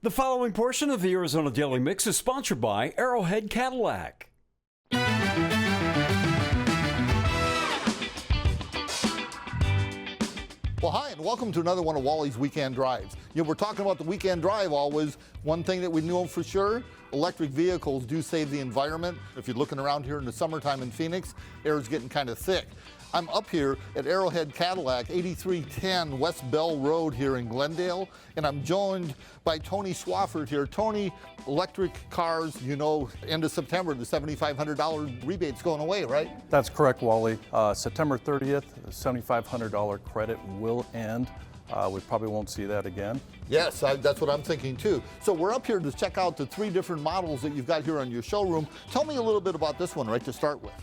The following portion of the Arizona Daily Mix is sponsored by Arrowhead Cadillac. Well, hi, and welcome to another one of Wally's Weekend Drives. You know, we're talking about the weekend drive always. One thing that we know for sure, electric vehicles do save the environment. If you're looking around here in the summertime in Phoenix, air's getting kind of thick. I'm up here at Arrowhead Cadillac, 8310 West Bell Road here in Glendale, and I'm joined by Tony Swafford here. Tony, electric cars, you know, end of September, the $7,500 rebate's going away, right? That's correct, Wally. September 30th, the $7,500 credit will end. We probably won't see that again. Yes, that's what I'm thinking too. So we're up here to check out the 3 different models that you've got here on your showroom. Tell me a little bit about this one right to start with.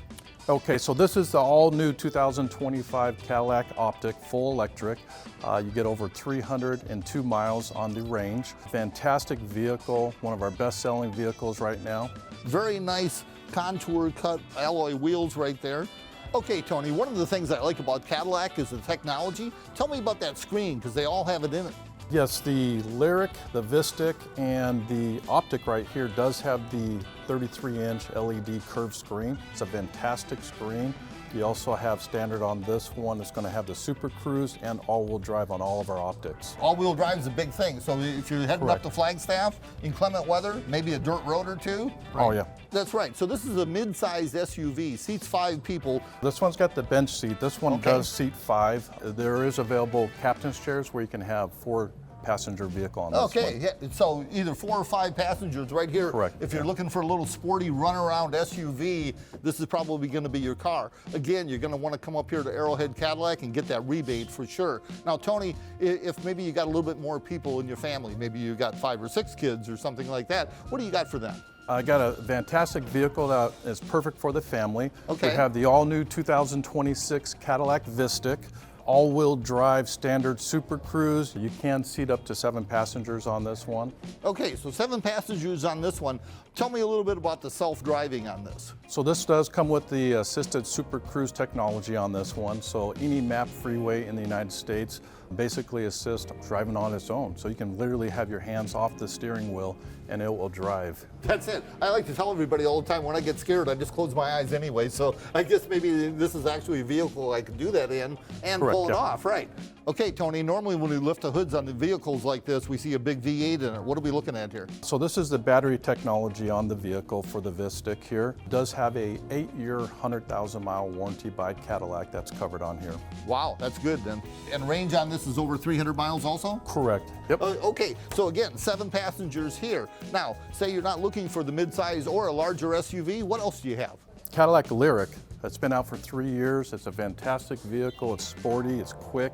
Okay, so this is the all-new 2025 Cadillac Optiq full electric. You get over 302 miles on the range. Fantastic vehicle, one of our best-selling vehicles right now. Very nice contour cut alloy wheels right there. Okay, Tony, one of the things I like about Cadillac is the technology. Tell me about that screen, because they all have it in it. Yes, the LYRIQ, the Vistiq, and the Optiq right here does have the 33-inch LED curved screen. It's a fantastic screen. You also have standard on this one. It's going to have the Super Cruise and all-wheel drive on all of our Optiqs. All-wheel drive is a big thing. So if you're heading up to Flagstaff, inclement weather, maybe a dirt road or two. Right? Oh, yeah. That's right. So this is a mid-sized SUV, seats 5 people. This one's got the bench seat. This one does seat 5. There is available captain's chairs where you can have 4 passenger vehicle on this one. Okay, yeah, so either 4 or 5 passengers right here. Correct. If you're looking for a little sporty runaround SUV, this is probably going to be your car. Again, you're going to want to come up here to Arrowhead Cadillac and get that rebate for sure. Now, Tony, if maybe you got a little bit more people in your family, maybe you got 5 or 6 kids or something like that, what do you got for them? I got a fantastic vehicle that is perfect for the family. Okay. We have the all-new 2026 Cadillac Vistiq. All-wheel drive, standard Super Cruise. You can seat up to 7 passengers on this one. Okay, so 7 passengers on this one. Tell me a little bit about the self-driving on this. So this does come with the assisted Super Cruise technology on this one. So any map freeway in the United States basically assists driving on its own. So you can literally have your hands off the steering wheel and it will drive. That's it. I like to tell everybody all the time when I get scared, I just close my eyes anyway. So I guess maybe this is actually a vehicle I can do that in and pull it off, right? Okay, Tony, normally when we lift the hoods on the vehicles like this, we see a big V8 in it. What are we looking at here? So this is the battery technology on the vehicle for the Vistiq here. It does have a 8-year, 100,000-mile warranty by Cadillac that's covered on here. Wow, that's good then. And range on this is over 300 miles also? Correct, yep. Okay, so again, 7 passengers here. Now, say you're not looking for the midsize or a larger SUV, what else do you have? Cadillac LYRIQ. It's been out for 3 years. It's a fantastic vehicle. It's sporty, it's quick.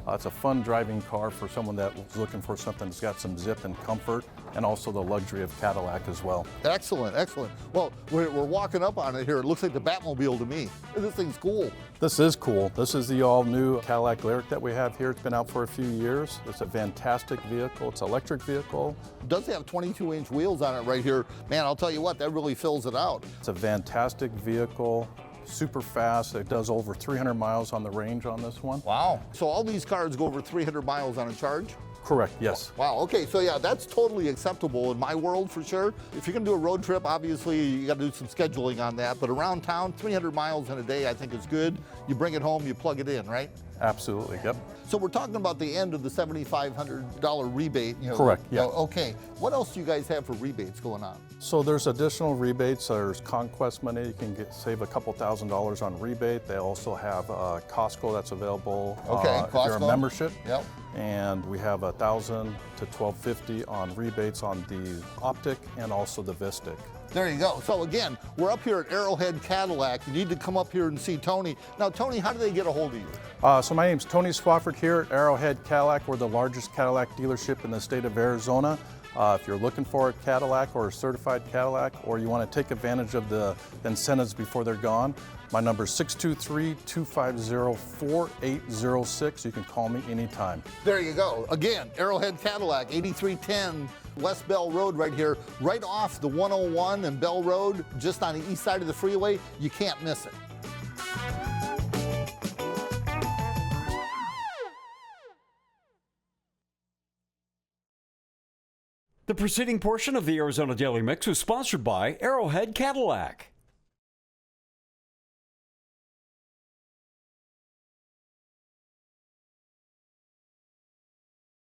It's a fun driving car for someone that was looking for something that's got some zip and comfort, and also the luxury of Cadillac as well. Excellent, excellent. Well, we're walking up on it here. It looks like the Batmobile to me. This thing's cool. This is cool. This is the all-new Cadillac LYRIQ that we have here. It's been out for a few years. It's a fantastic vehicle. It's an electric vehicle. It does have 22-inch wheels on it right here. Man, I'll tell you what, that really fills it out. It's a fantastic vehicle. Super fast. It does over 300 miles on the range on this one. Wow. So all these cars go over 300 miles on a charge? Correct, yes. Wow, okay, so yeah, that's totally acceptable in my world for sure. If you're gonna do a road trip, obviously you gotta do some scheduling on that, but around town, 300 miles in a day I think is good. You bring it home, you plug it in, right? Absolutely, yep. So we're talking about the end of the $7,500 rebate. You know, correct, yeah. Okay, what else do you guys have for rebates going on? So there's additional rebates. There's conquest money. You can save a couple $1,000s on rebate. They also have Costco that's available if you're a membership. Yep. And we have $1,000 to $1,250 on rebates on the Optiq and also the Vistiq. There you go. So again, we're up here at Arrowhead Cadillac. You need to come up here and see Tony. Now, Tony, how do they get a hold of you? So my name's Tony Swafford here at Arrowhead Cadillac. We're the largest Cadillac dealership in the state of Arizona. If you're looking for a Cadillac or a certified Cadillac, or you want to take advantage of the incentives before they're gone, my number is 623-250-4806. You can call me anytime. There you go. Again, Arrowhead Cadillac, 8310 West Bell Road right here, right off the 101 and Bell Road, just on the east side of the freeway. You can't miss it. The preceding portion of the Arizona Daily Mix was sponsored by Arrowhead Cadillac.